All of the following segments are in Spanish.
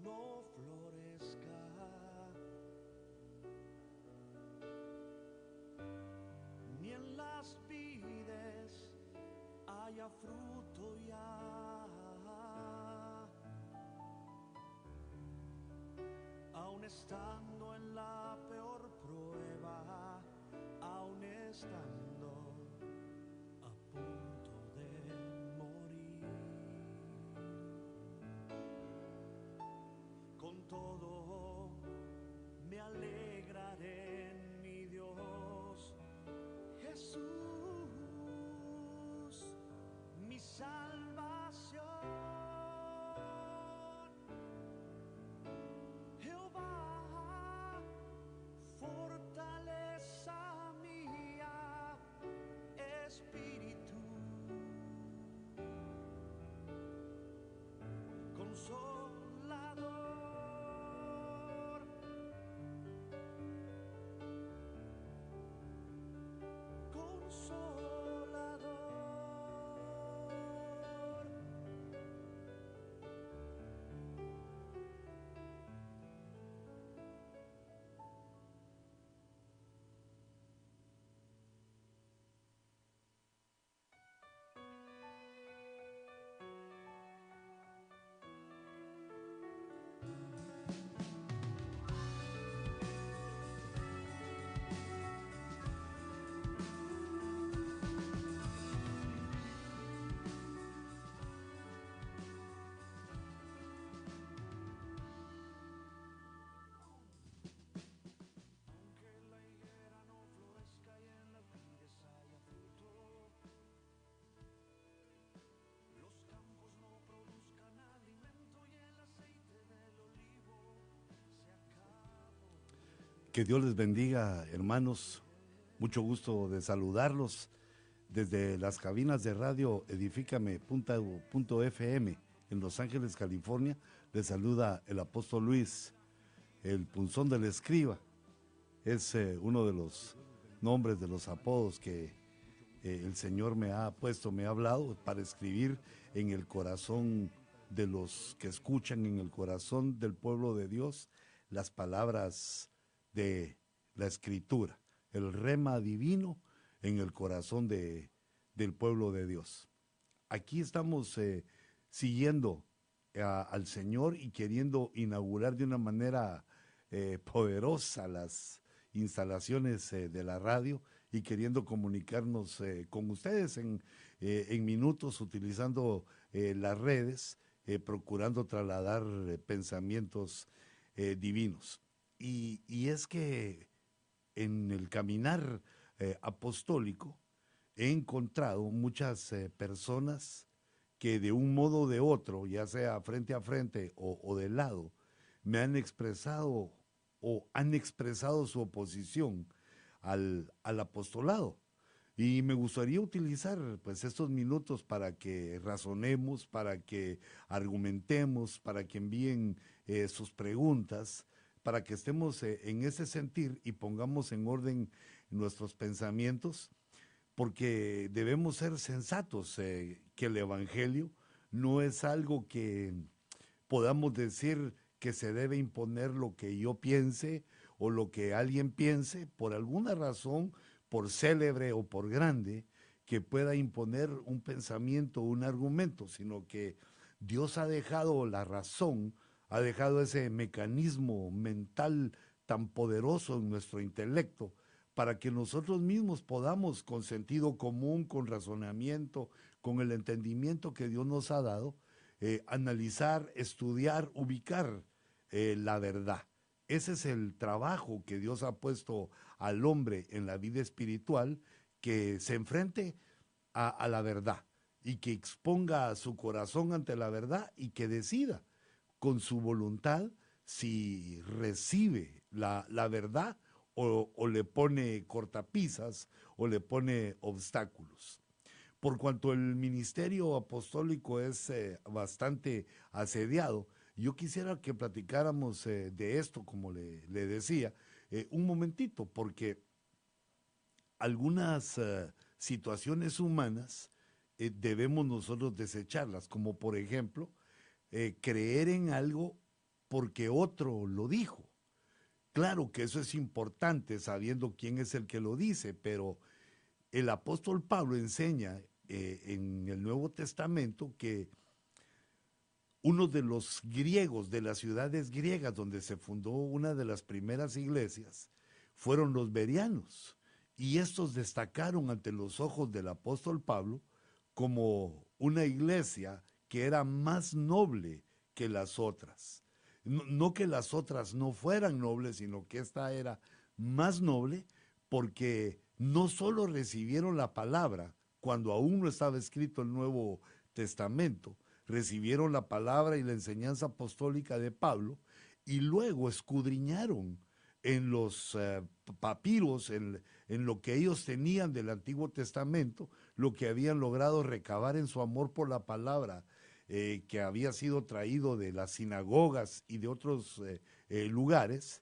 no florezca, ni en las vides haya fruto ya, aun estando en la peor prueba, aun estando a punto de morir. Con todo me alegraré en mi Dios, Jesús, mi salvación. Jehová, fortaleza mía, espíritu, consolador, consolador. Aunque la higuera no florezca y en las vides haya fruto, los campos no produzcan alimento y el aceite del olivo se acabó. Que Dios les bendiga, hermanos. Mucho gusto de saludarlos desde las cabinas de radio Edifícame.fm en Los Ángeles, California. Les saluda el apóstol Luis, el punzón del escriba. Es uno de los nombres, de los apodos que el Señor me ha puesto, me ha hablado para escribir en el corazón de los que escuchan, en el corazón del pueblo de Dios, las palabras de la Escritura, el rema divino en el corazón del pueblo de Dios. Aquí estamos siguiendo al Señor y queriendo inaugurar de una manera poderosa las instalaciones de la radio y queriendo comunicarnos con ustedes en minutos utilizando las redes, procurando trasladar pensamientos divinos. Y es que en el caminar apostólico he encontrado muchas personas que de un modo o de otro, ya sea frente a frente o de lado, me han expresado o han expresado su oposición al apostolado. Y me gustaría utilizar pues estos minutos para que razonemos, para que argumentemos, para que envíen sus preguntas, para que estemos en ese sentir y pongamos en orden nuestros pensamientos, porque debemos ser sensatos, que el Evangelio no es algo que podamos decir que se debe imponer lo que yo piense o lo que alguien piense por alguna razón, por célebre o por grande, que pueda imponer un pensamiento o un argumento, sino que Dios ha dejado la razón, ha dejado ese mecanismo mental tan poderoso en nuestro intelecto para que nosotros mismos podamos, con sentido común, con razonamiento, con el entendimiento que Dios nos ha dado, analizar, estudiar, ubicar la verdad. Ese es el trabajo que Dios ha puesto al hombre en la vida espiritual, que se enfrente a la verdad y que exponga su corazón ante la verdad y que decida con su voluntad si recibe la verdad o le pone cortapisas o le pone obstáculos. Por cuanto el ministerio apostólico es bastante asediado, yo quisiera que platicáramos de esto, como le decía, un momentito, porque algunas situaciones humanas debemos nosotros desecharlas, como por ejemplo creer en algo porque otro lo dijo. Claro que eso es importante sabiendo quién es el que lo dice, pero el apóstol Pablo enseña en el Nuevo Testamento que uno de los griegos, de las ciudades griegas donde se fundó una de las primeras iglesias, fueron los bereanos. Y estos destacaron ante los ojos del apóstol Pablo como una iglesia que era más noble que las otras. No, no que las otras no fueran nobles, sino que esta era más noble porque no solo recibieron la palabra cuando aún no estaba escrito el Nuevo Testamento, recibieron la palabra y la enseñanza apostólica de Pablo y luego escudriñaron en los papiros, en lo que ellos tenían del Antiguo Testamento, lo que habían logrado recabar en su amor por la palabra, que había sido traído de las sinagogas y de otros lugares,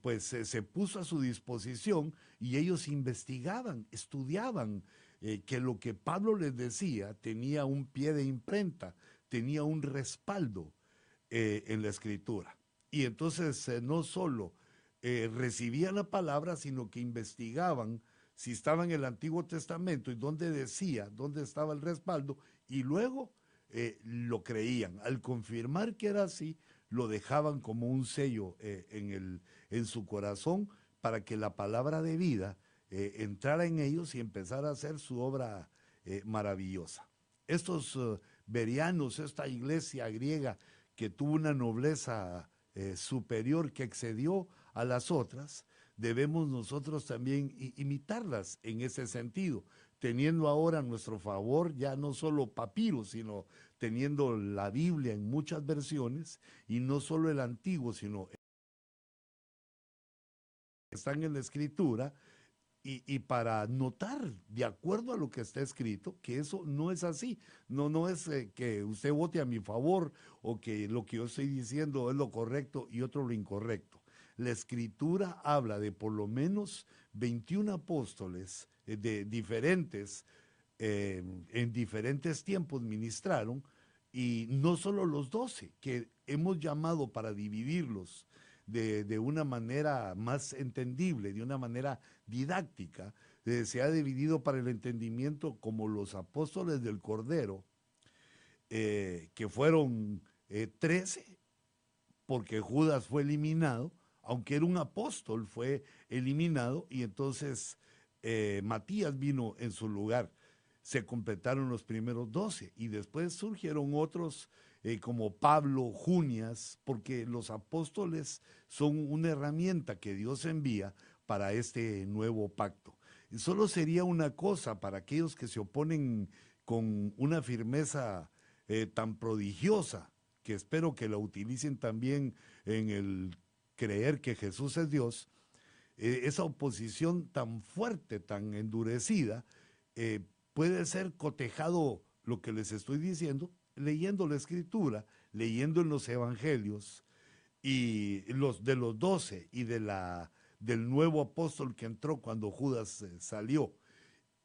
pues se puso a su disposición y ellos investigaban, estudiaban, que lo que Pablo les decía tenía un pie de imprenta, tenía un respaldo en la escritura. Y entonces no solo recibían la palabra, sino que investigaban si estaba en el Antiguo Testamento y dónde decía, dónde estaba el respaldo, y luego lo creían. Al confirmar que era así, lo dejaban como un sello en su corazón para que la palabra de vida entrara en ellos y empezara a hacer su obra maravillosa. Estos bereanos, esta iglesia griega que tuvo una nobleza superior que excedió a las otras, debemos nosotros también imitarlas en ese sentido, teniendo ahora a nuestro favor ya no solo papiros, sino teniendo la Biblia en muchas versiones, y no solo el Antiguo, sino están en la Escritura, y para notar, de acuerdo a lo que está escrito, que eso no es así. No es que usted vote a mi favor o que lo que yo estoy diciendo es lo correcto y otro lo incorrecto. La Escritura habla de por lo menos 21 apóstoles de diferentes, en diferentes tiempos ministraron, y no solo los 12, que hemos llamado para dividirlos de una manera más entendible, de una manera didáctica, se ha dividido para el entendimiento como los apóstoles del Cordero, que fueron 13, porque Judas fue eliminado, aunque era un apóstol, fue eliminado, y entonces Matías vino en su lugar. Se completaron los primeros 12 y después surgieron otros como Pablo, Junias, porque los apóstoles son una herramienta que Dios envía para este nuevo pacto. Y solo sería una cosa para aquellos que se oponen con una firmeza tan prodigiosa, que espero que la utilicen también en el creer que Jesús es Dios, esa oposición tan fuerte, tan endurecida, puede ser cotejado lo que les estoy diciendo, leyendo la Escritura, leyendo en los Evangelios, y los de los 12 y del nuevo apóstol que entró cuando Judas salió.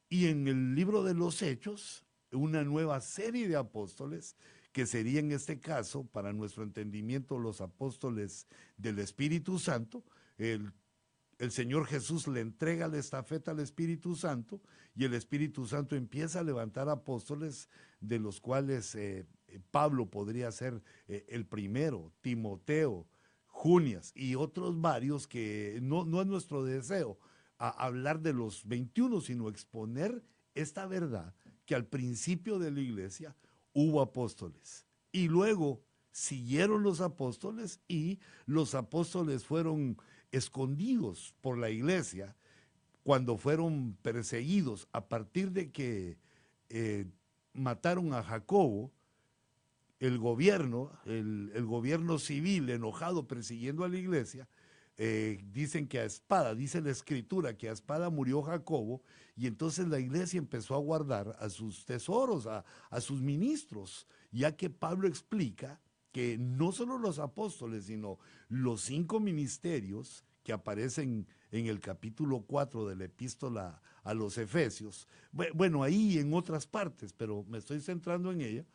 Y en el libro de los Hechos, una nueva serie de apóstoles, que sería en este caso, para nuestro entendimiento, los apóstoles del Espíritu Santo. El Señor Jesús le entrega la estafeta al Espíritu Santo y el Espíritu Santo empieza a levantar apóstoles, de los cuales Pablo podría ser el primero, Timoteo, Junias y otros varios, que no es nuestro deseo hablar de los 21, sino exponer esta verdad, que al principio de la iglesia hubo apóstoles y luego siguieron los apóstoles, y los apóstoles fueron escondidos por la iglesia cuando fueron perseguidos a partir de que mataron a Jacobo. El gobierno, el gobierno civil enojado persiguiendo a la iglesia, dicen que a espada, dice la escritura, que a espada murió Jacobo, y entonces la iglesia empezó a guardar a sus tesoros, a sus ministros, ya que Pablo explica que no solo los apóstoles, sino los 5 ministerios que aparecen en el capítulo 4 de la epístola a los Efesios, bueno, ahí en otras partes, pero me estoy centrando en ella.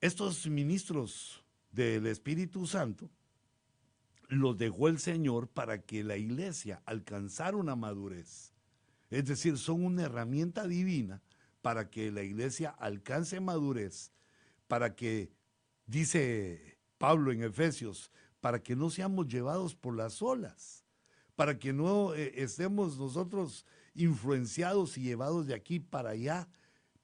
Estos ministros del Espíritu Santo los dejó el Señor para que la iglesia alcanzara una madurez. Es decir, son una herramienta divina para que la iglesia alcance madurez, para que, dice Pablo en Efesios, para que no seamos llevados por las olas, para que no estemos nosotros influenciados y llevados de aquí para allá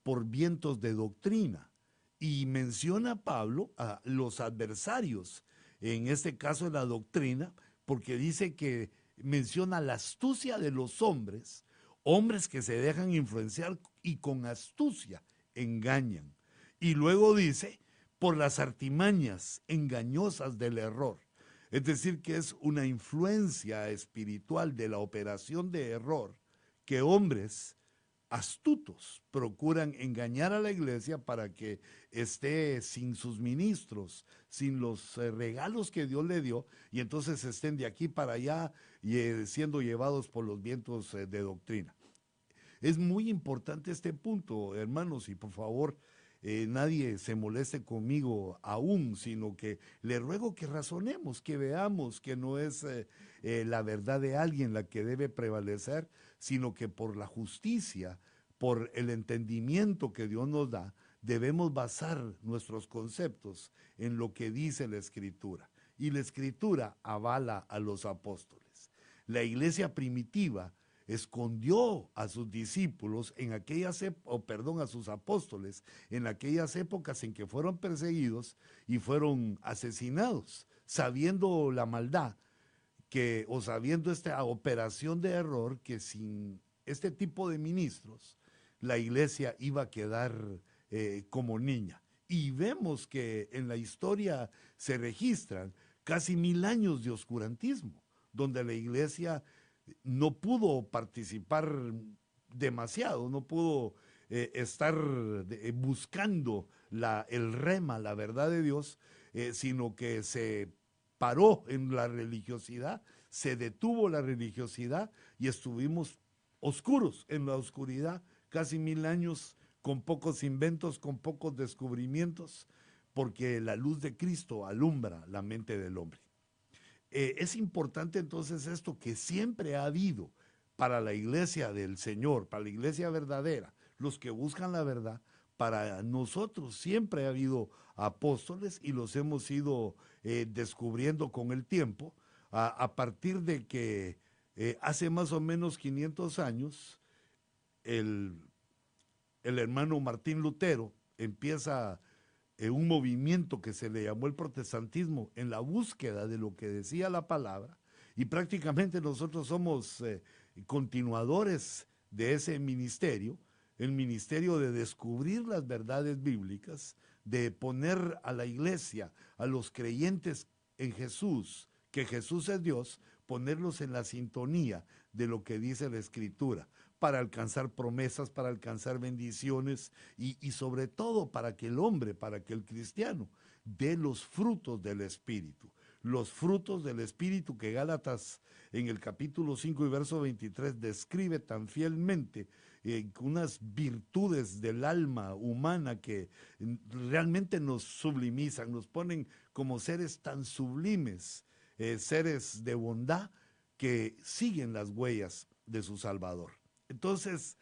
por vientos de doctrina. Y menciona Pablo a los adversarios, en este caso de la doctrina, porque dice que menciona la astucia de los hombres, hombres que se dejan influenciar y con astucia engañan. Y luego dice, por las artimañas engañosas del error. Es decir, que es una influencia espiritual de la operación de error que hombres astutos procuran engañar a la iglesia para que esté sin sus ministros, sin los regalos que Dios le dio, y entonces estén de aquí para allá y siendo llevados por los vientos de doctrina. Es muy importante este punto, hermanos, y por favor, nadie se moleste conmigo aún, sino que le ruego que razonemos, que veamos que no es la verdad de alguien la que debe prevalecer, sino que por la justicia, por el entendimiento que Dios nos da, debemos basar nuestros conceptos en lo que dice la Escritura. Y la Escritura avala a los apóstoles. La iglesia primitiva escondió a sus discípulos en aquellas a sus apóstoles en aquellas épocas en que fueron perseguidos y fueron asesinados, sabiendo la maldad o sabiendo esta operación de error, que sin este tipo de ministros la iglesia iba a quedar como niña. Y vemos que en la historia se registran casi 1000 años de oscurantismo, donde la iglesia no pudo participar demasiado, no pudo estar buscando el rema, la verdad de Dios, sino que se paró en la religiosidad, se detuvo la religiosidad y estuvimos oscuros en la oscuridad, casi 1000 años, con pocos inventos, con pocos descubrimientos, porque la luz de Cristo alumbra la mente del hombre. Es importante entonces esto, que siempre ha habido para la iglesia del Señor, para la iglesia verdadera, los que buscan la verdad, para nosotros siempre ha habido apóstoles y los hemos ido descubriendo con el tiempo, a partir de que hace más o menos 500 años el hermano Martín Lutero empieza un movimiento que se le llamó el protestantismo, en la búsqueda de lo que decía la palabra, y prácticamente nosotros somos continuadores de ese ministerio, el ministerio de descubrir las verdades bíblicas, de poner a la iglesia, a los creyentes en Jesús, que Jesús es Dios, ponerlos en la sintonía de lo que dice la Escritura, para alcanzar promesas, para alcanzar bendiciones y sobre todo para que el hombre, para que el cristiano dé los frutos del Espíritu. Los frutos del Espíritu que Gálatas en el capítulo 5 y verso 23 describe tan fielmente, unas virtudes del alma humana que realmente nos sublimizan, nos ponen como seres tan sublimes, seres de bondad que siguen las huellas de su Salvador. Entonces,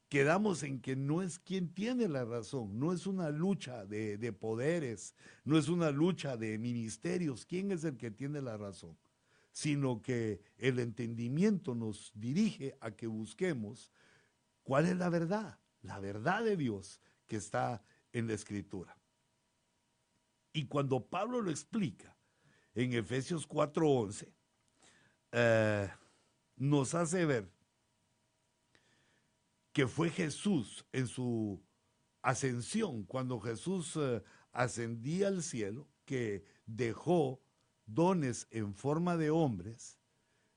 quedamos en que no es quien tiene la razón, no es una lucha de poderes, no es una lucha de ministerios, quién es el que tiene la razón, sino que el entendimiento nos dirige a que busquemos cuál es la verdad de Dios que está en la Escritura. Y cuando Pablo lo explica en Efesios 4:11, nos hace ver que fue Jesús en su ascensión, cuando Jesús ascendía al cielo, que dejó dones en forma de hombres,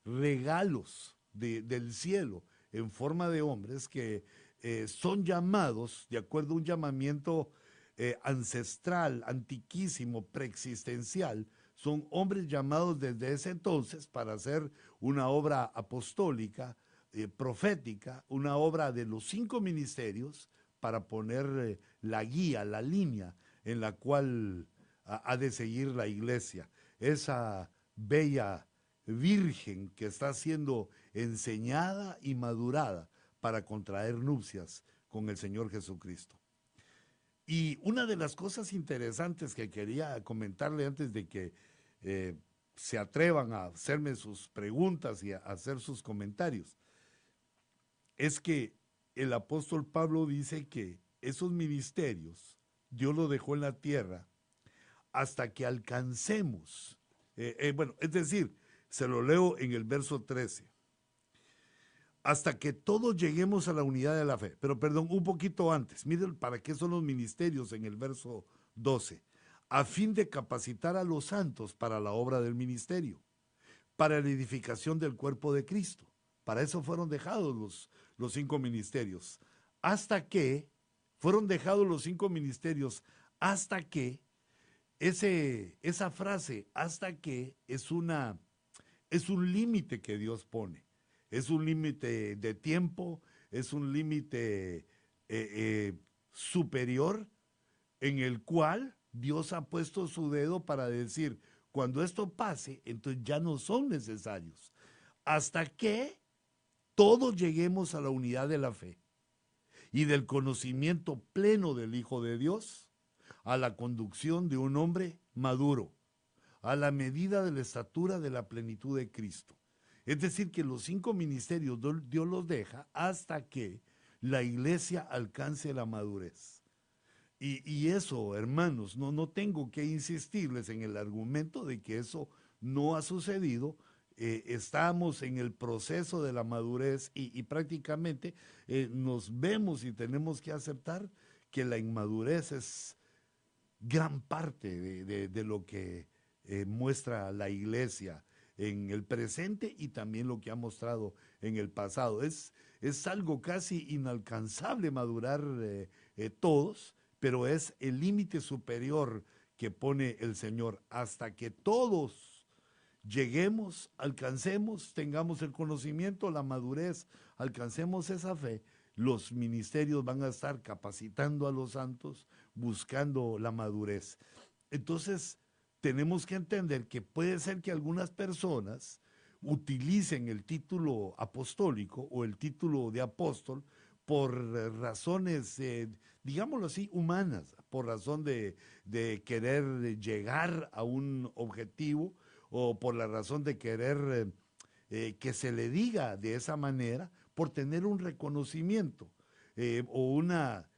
regalos del cielo en forma de hombres que son llamados, de acuerdo a un llamamiento ancestral, antiquísimo, preexistencial. Son hombres llamados desde ese entonces para hacer una obra apostólica, profética, una obra de los 5 ministerios, para poner la guía, la línea en la cual ha de seguir la iglesia, esa bella virgen que está siendo enseñada y madurada para contraer nupcias con el Señor Jesucristo. Y una de las cosas interesantes que quería comentarle antes de que se atrevan a hacerme sus preguntas y a hacer sus comentarios, es que el apóstol Pablo dice que esos ministerios Dios los dejó en la tierra hasta que alcancemos, bueno, es decir, se lo leo en el verso 13, hasta que todos lleguemos a la unidad de la fe. Pero perdón, un poquito antes, miren para qué son los ministerios en el verso 12, a fin de capacitar a los santos para la obra del ministerio, para la edificación del cuerpo de Cristo. Para eso fueron dejados los 5 ministerios. Hasta que, fueron dejados los 5 ministerios, hasta que, esa frase, hasta que, es un límite que Dios pone. Es un límite de tiempo, es un límite superior en el cual Dios ha puesto su dedo para decir, cuando esto pase, entonces ya no son necesarios. Hasta que todos lleguemos a la unidad de la fe y del conocimiento pleno del Hijo de Dios, a la conducción de un hombre maduro, a la medida de la estatura de la plenitud de Cristo. Es decir, que los 5 ministerios Dios los deja hasta que la iglesia alcance la madurez. Y eso, hermanos, no tengo que insistirles en el argumento de que eso no ha sucedido. Estamos en el proceso de la madurez y prácticamente nos vemos y tenemos que aceptar que la inmadurez es gran parte de lo que muestra la iglesia en el presente y también lo que ha mostrado en el pasado. Es algo casi inalcanzable madurar todos, pero es el límite superior que pone el Señor hasta que todos lleguemos, alcancemos, tengamos el conocimiento, la madurez, alcancemos esa fe. Los ministerios van a estar capacitando a los santos, buscando la madurez. Entonces, tenemos que entender que puede ser que algunas personas utilicen el título apostólico o el título de apóstol por razones, digámoslo así, humanas, por razón de querer llegar a un objetivo o por la razón de querer que se le diga de esa manera, por tener un reconocimiento o una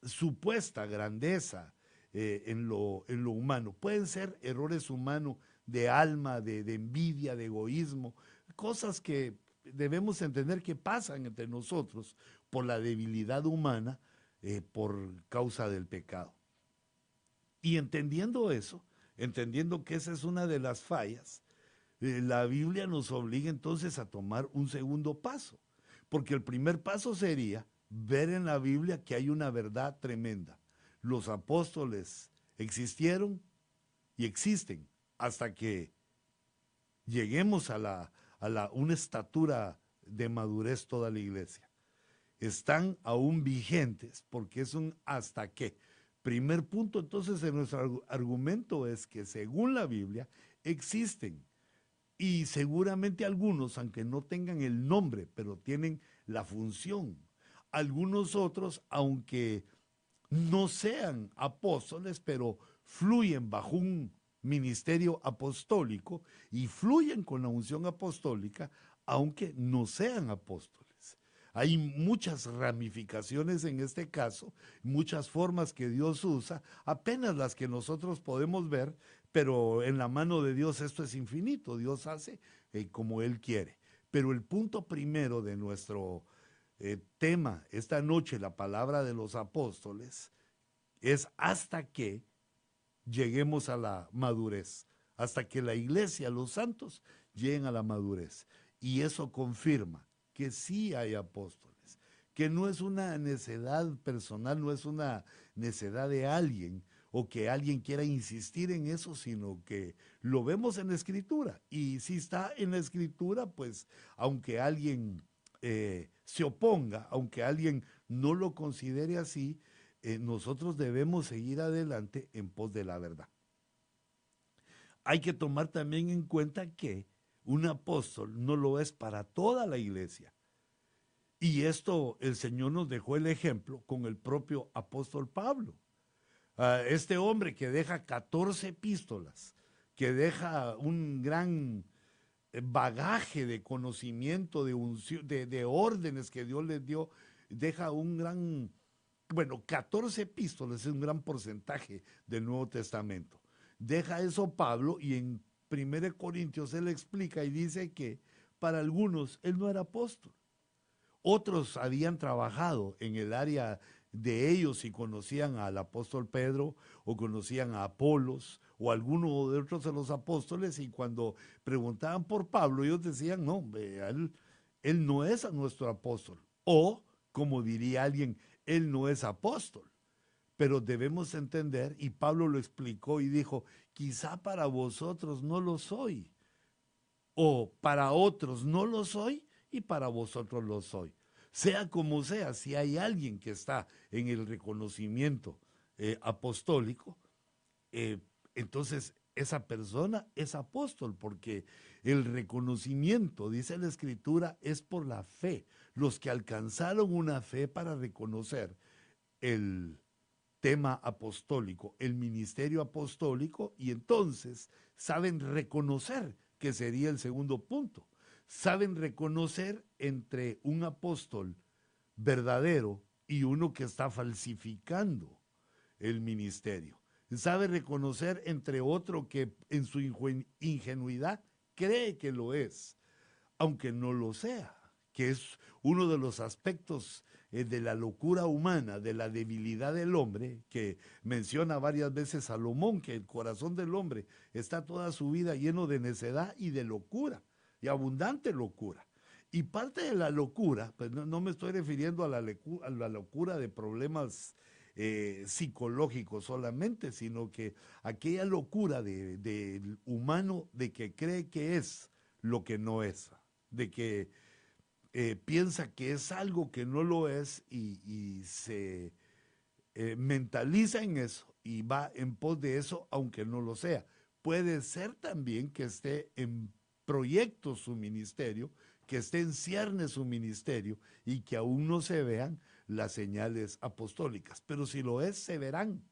supuesta grandeza en lo humano. Pueden ser errores humanos de alma, de envidia, de egoísmo, cosas que debemos entender que pasan entre nosotros por la debilidad humana, por causa del pecado. Y entendiendo eso, entendiendo que esa es una de las fallas, la Biblia nos obliga entonces a tomar un segundo paso, porque el primer paso sería ver en la Biblia que hay una verdad tremenda. Los apóstoles existieron y existen hasta que lleguemos a una estatura de madurez toda la iglesia. Están aún vigentes porque es un hasta qué. Primer punto entonces en nuestro argumento es que según la Biblia existen y seguramente algunos, aunque no tengan el nombre, pero tienen la función. Algunos otros, aunque no sean apóstoles, pero fluyen bajo un ministerio apostólico y fluyen con la unción apostólica, aunque no sean apóstoles. Hay muchas ramificaciones en este caso, muchas formas que Dios usa, apenas las que nosotros podemos ver, pero en la mano de Dios esto es infinito, Dios hace como Él quiere. Pero el punto primero de nuestro tema esta noche, la palabra de los apóstoles, es hasta que lleguemos a la madurez, hasta que la iglesia, los santos, lleguen a la madurez. Y eso confirma que sí hay apóstoles, que no es una necedad personal, no es una necedad de alguien o que alguien quiera insistir en eso, sino que lo vemos en la Escritura. Y si está en la Escritura, pues aunque alguien se oponga, aunque alguien no lo considere así, nosotros debemos seguir adelante en pos de la verdad. hay que tomar también en cuenta que un apóstol no lo es para toda la iglesia. Y esto el Señor nos dejó el ejemplo con el propio apóstol Pablo. Este hombre que deja 14 epístolas, que deja un gran bagaje de conocimiento, de órdenes que Dios les dio, deja un gran, bueno, 14 epístolas es un gran porcentaje del Nuevo Testamento. Deja eso Pablo y en 1 Corintios él explica y dice que para algunos él no era apóstol. Otros habían trabajado en el área de ellos y conocían al apóstol Pedro o conocían a Apolos o alguno de otros de los apóstoles, y cuando preguntaban por Pablo ellos decían, no, él no es nuestro apóstol. O, como diría alguien, él no es apóstol. Pero debemos entender, y Pablo lo explicó y dijo, quizá para vosotros no lo soy, o para otros no lo soy y para vosotros lo soy. Sea como sea, si hay alguien que está en el reconocimiento apostólico, eh, entonces esa persona es apóstol, porque el reconocimiento, dice la Escritura, es por la fe. Los que alcanzaron una fe para reconocer el tema apostólico, el ministerio apostólico, y entonces saben reconocer, que sería el segundo punto, saben reconocer entre un apóstol verdadero y uno que está falsificando el ministerio. Sabe reconocer entre otro que en su ingenuidad cree que lo es, aunque no lo sea, que es uno de los aspectos de la locura humana, de la debilidad del hombre, que menciona varias veces Salomón, que el corazón del hombre está toda su vida lleno de necedad y de locura, y abundante locura. Y parte de la locura, pues no me estoy refiriendo a la locura de problemas psicológicos solamente, sino que aquella locura del humano de que cree que es lo que no es, de que piensa que es algo que no lo es y se mentaliza en eso y va en pos de eso aunque no lo sea. Puede ser también que esté en proyecto su ministerio, que esté en cierne su ministerio y que aún no se vean las señales apostólicas. Pero si lo es, se verán,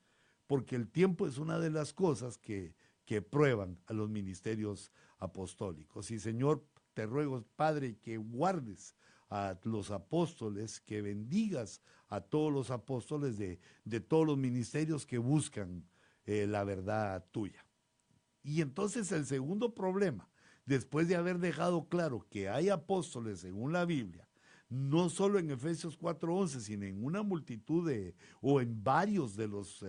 porque el tiempo es una de las cosas que prueban a los ministerios apostólicos. Y Señor, te ruego, Padre, que guardes a los apóstoles, que bendigas a todos los apóstoles de todos los ministerios que buscan la verdad tuya. Y entonces el segundo problema, después de haber dejado claro que hay apóstoles según la Biblia, no solo en Efesios 4:11, sino en una multitud o en varios de los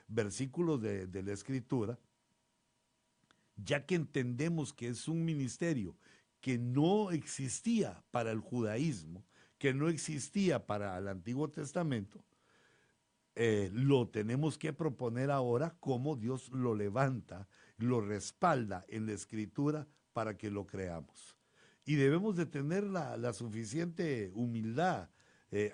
versículos de la Escritura, ya que entendemos que es un ministerio que no existía para el judaísmo, que no existía para el Antiguo Testamento, lo tenemos que proponer ahora como Dios lo levanta, lo respalda en la Escritura para que lo creamos. Y debemos de tener la suficiente humildad,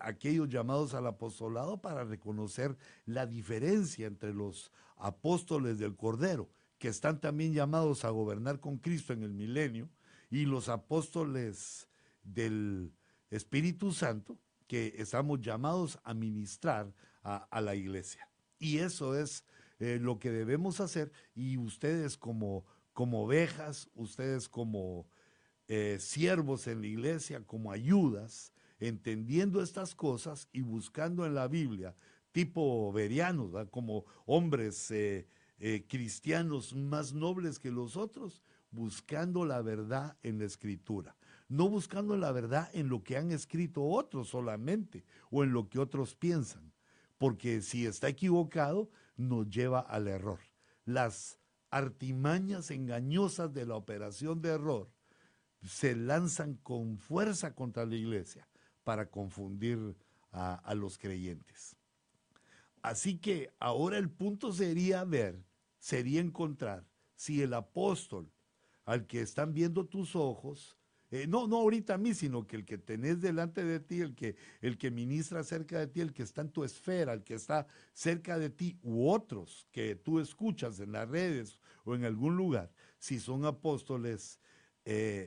aquellos llamados al apostolado, para reconocer la diferencia entre los apóstoles del Cordero, que están también llamados a gobernar con Cristo en el milenio, y los apóstoles del Espíritu Santo, que estamos llamados a ministrar a la iglesia. Y eso es lo que debemos hacer, y ustedes como ovejas, ustedes como siervos en la iglesia, como ayudas, entendiendo estas cosas y buscando en la Biblia, tipo Berianos, ¿verdad? Como hombres cristianos más nobles que los otros, buscando la verdad en la Escritura, no buscando la verdad en lo que han escrito otros solamente o en lo que otros piensan, porque si está equivocado nos lleva al error. Las artimañas engañosas de la operación de error se lanzan con fuerza contra la iglesia para confundir a los creyentes. Así que ahora el punto sería encontrar si el apóstol al que están viendo tus ojos No ahorita a mí, sino que el que tenés delante de ti, el que ministra cerca de ti, el que está en tu esfera, el que está cerca de ti, u otros que tú escuchas en las redes o en algún lugar, si son apóstoles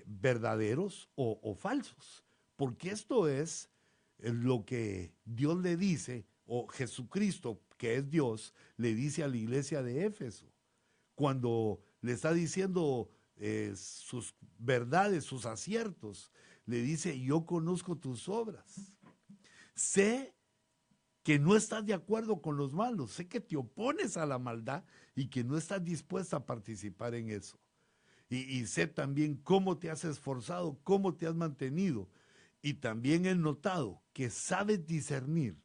verdaderos o falsos. Porque esto es lo que Dios le dice, o Jesucristo, que es Dios, le dice a la iglesia de Éfeso, cuando le está diciendo sus verdades, sus aciertos, le dice: yo conozco tus obras, sé que no estás de acuerdo con los malos, sé que te opones a la maldad y que no estás dispuesta a participar en eso. Y sé también cómo te has esforzado, cómo te has mantenido. Y también he notado que sabes discernir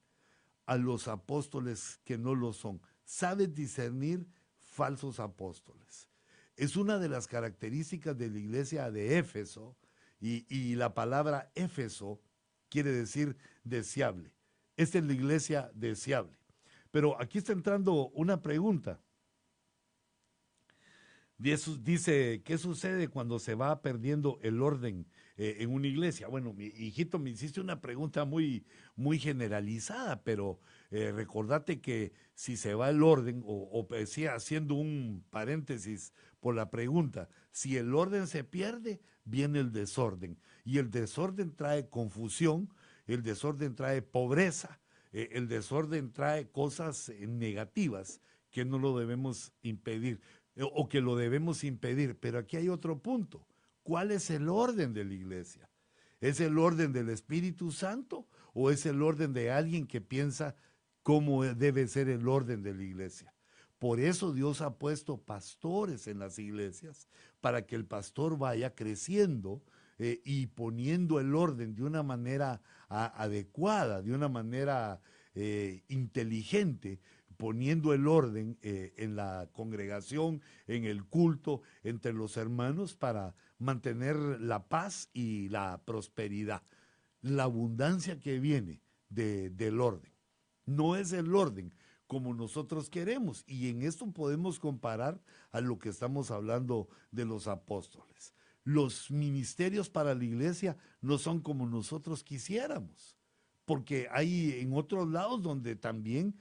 a los apóstoles que no lo son. Sabes discernir falsos apóstoles. Es una de las características de la iglesia de Éfeso, y la palabra Éfeso quiere decir deseable. Esta es la iglesia deseable. Pero aquí está entrando una pregunta. Dice, ¿qué sucede cuando se va perdiendo el orden en una iglesia? Bueno, mi hijito, me hiciste una pregunta muy generalizada, pero recordate que si se va el orden, sí, haciendo un paréntesis por la pregunta, si el orden se pierde, viene el desorden. Y el desorden trae confusión, el desorden trae pobreza, el desorden trae cosas negativas que no lo debemos impedir o que lo debemos impedir. Pero aquí hay otro punto. ¿Cuál es el orden de la iglesia? ¿Es el orden del Espíritu Santo o es el orden de alguien que piensa cómo debe ser el orden de la iglesia? Por eso Dios ha puesto pastores en las iglesias, para que el pastor vaya creciendo y poniendo el orden de una manera adecuada, de una manera inteligente, poniendo el orden en la congregación, en el culto, entre los hermanos, para mantener la paz y la prosperidad, la abundancia que viene del orden. No es el orden como nosotros queremos, y en esto podemos comparar a lo que estamos hablando de los apóstoles. Los ministerios para la iglesia no son como nosotros quisiéramos, porque hay en otros lados donde también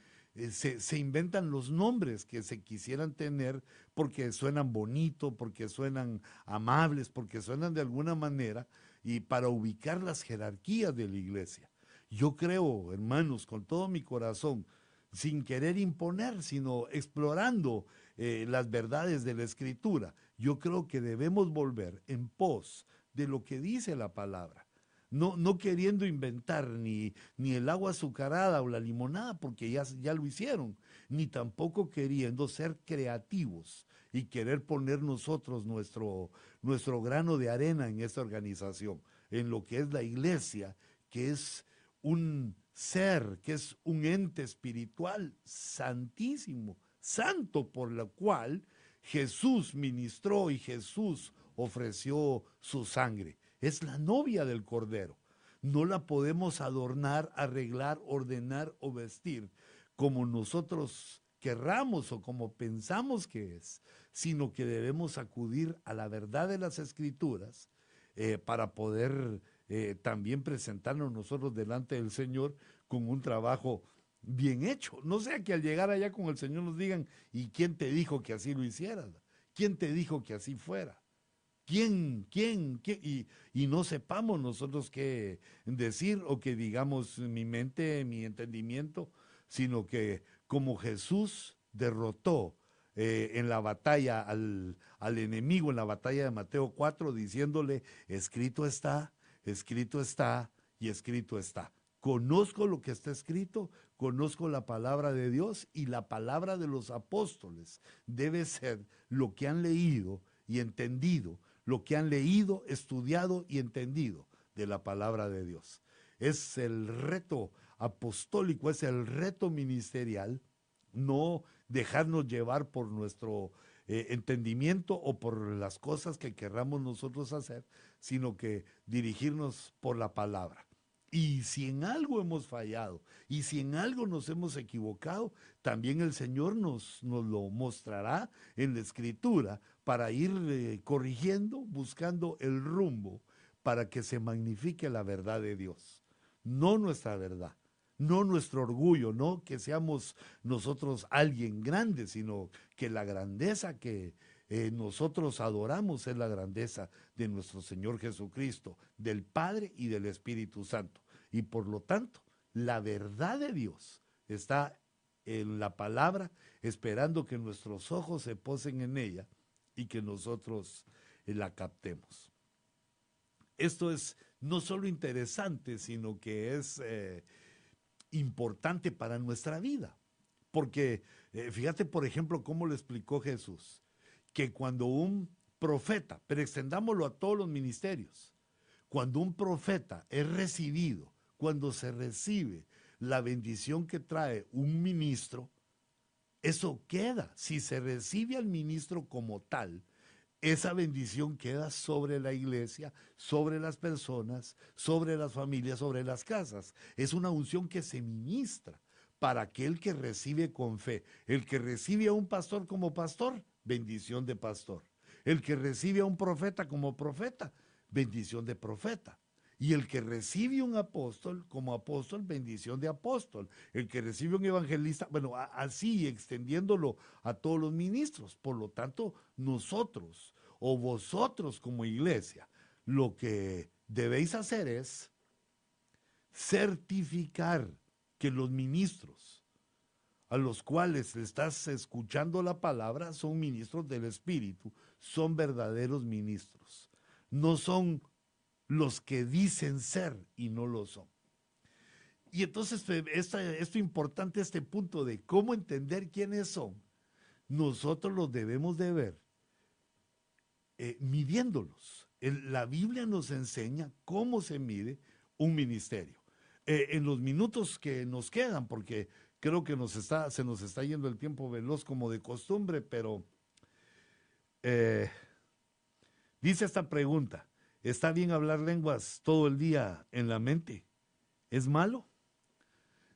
se inventan los nombres que se quisieran tener porque suenan bonito, porque suenan amables, porque suenan de alguna manera, y para ubicar las jerarquías de la iglesia. Yo creo, hermanos, con todo mi corazón, sin querer imponer, sino explorando las verdades de la Escritura, yo creo que debemos volver en pos de lo que dice la palabra. No queriendo inventar ni el agua azucarada o la limonada, porque ya lo hicieron, ni tampoco queriendo ser creativos y querer poner nosotros nuestro grano de arena en esta organización, en lo que es la iglesia, que es un ser, que es un ente espiritual santísimo, santo, por lo cual Jesús ministró y Jesús ofreció su sangre. Es la novia del Cordero. No la podemos adornar, arreglar, ordenar o vestir como nosotros querramos o como pensamos que es, sino que debemos acudir a la verdad de las Escrituras para poder también presentarnos nosotros delante del Señor con un trabajo bien hecho. No sea que al llegar allá con el Señor nos digan: ¿y quién te dijo que así lo hicieras? ¿Quién te dijo que así fuera? ¿Quién? Y no sepamos nosotros qué decir, o que digamos mi mente, mi entendimiento, sino que como Jesús derrotó en la batalla al enemigo, en la batalla de Mateo 4, diciéndole: escrito está y escrito está. Conozco lo que está escrito, conozco la palabra de Dios, y la palabra de los apóstoles debe ser lo que han leído y entendido, lo que han leído, estudiado y entendido de la palabra de Dios. Es el reto apostólico, es el reto ministerial, no dejarnos llevar por nuestro entendimiento o por las cosas que querramos nosotros hacer, sino que dirigirnos por la palabra. Y si en algo hemos fallado, y si en algo nos hemos equivocado, también el Señor nos lo mostrará en la Escritura, para ir corrigiendo, buscando el rumbo, para que se magnifique la verdad de Dios, no nuestra verdad, no nuestro orgullo, no que seamos nosotros alguien grande, sino que la grandeza que nosotros adoramos es la grandeza de nuestro Señor Jesucristo, del Padre y del Espíritu Santo. Y por lo tanto, la verdad de Dios está en la palabra, esperando que nuestros ojos se posen en ella y que nosotros la captemos. Esto es no solo interesante, sino que es importante para nuestra vida. Porque fíjate, por ejemplo, cómo lo explicó Jesús, que cuando un profeta, pero extendámoslo a todos los ministerios, cuando un profeta es recibido, cuando se recibe la bendición que trae un ministro, eso queda. Si se recibe al ministro como tal, esa bendición queda sobre la iglesia, sobre las personas, sobre las familias, sobre las casas. Es una unción que se ministra para aquel que recibe con fe. El que recibe a un pastor como pastor, bendición de pastor. El que recibe a un profeta como profeta, bendición de profeta. Y el que recibe un apóstol como apóstol, bendición de apóstol. El que recibe un evangelista, bueno, así extendiéndolo a todos los ministros. Por lo tanto, nosotros o vosotros como iglesia, lo que debéis hacer es certificar que los ministros a los cuales estás escuchando la palabra son ministros del Espíritu, son verdaderos ministros. No son los que dicen ser y no lo son. Y entonces esto importante, este punto de cómo entender quiénes son, nosotros los debemos de ver midiéndolos. La Biblia nos enseña cómo se mide un ministerio. En los minutos que nos quedan, porque creo que se nos está yendo el tiempo veloz como de costumbre, pero dice esta pregunta: ¿está bien hablar lenguas todo el día en la mente? ¿Es malo?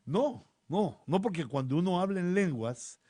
No, no, porque cuando uno habla en lenguas,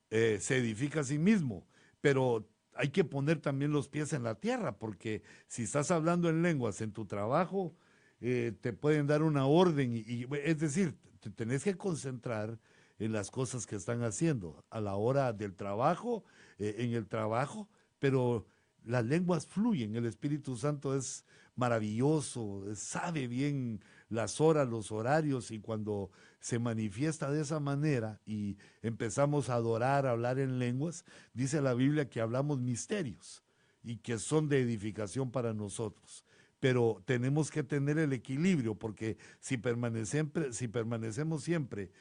se edifica a sí mismo, pero hay que poner también los pies en la tierra, porque si estás hablando en lenguas en tu trabajo, te pueden dar una orden, es decir, te tenés que concentrar en las cosas que están haciendo a la hora del trabajo, en el trabajo, pero las lenguas fluyen, el Espíritu Santo es maravilloso, sabe bien las horas, los horarios, y cuando se manifiesta de esa manera y empezamos a adorar, a hablar en lenguas, dice la Biblia que hablamos misterios y que son de edificación para nosotros. Pero tenemos que tener el equilibrio, porque si permanecemos siempre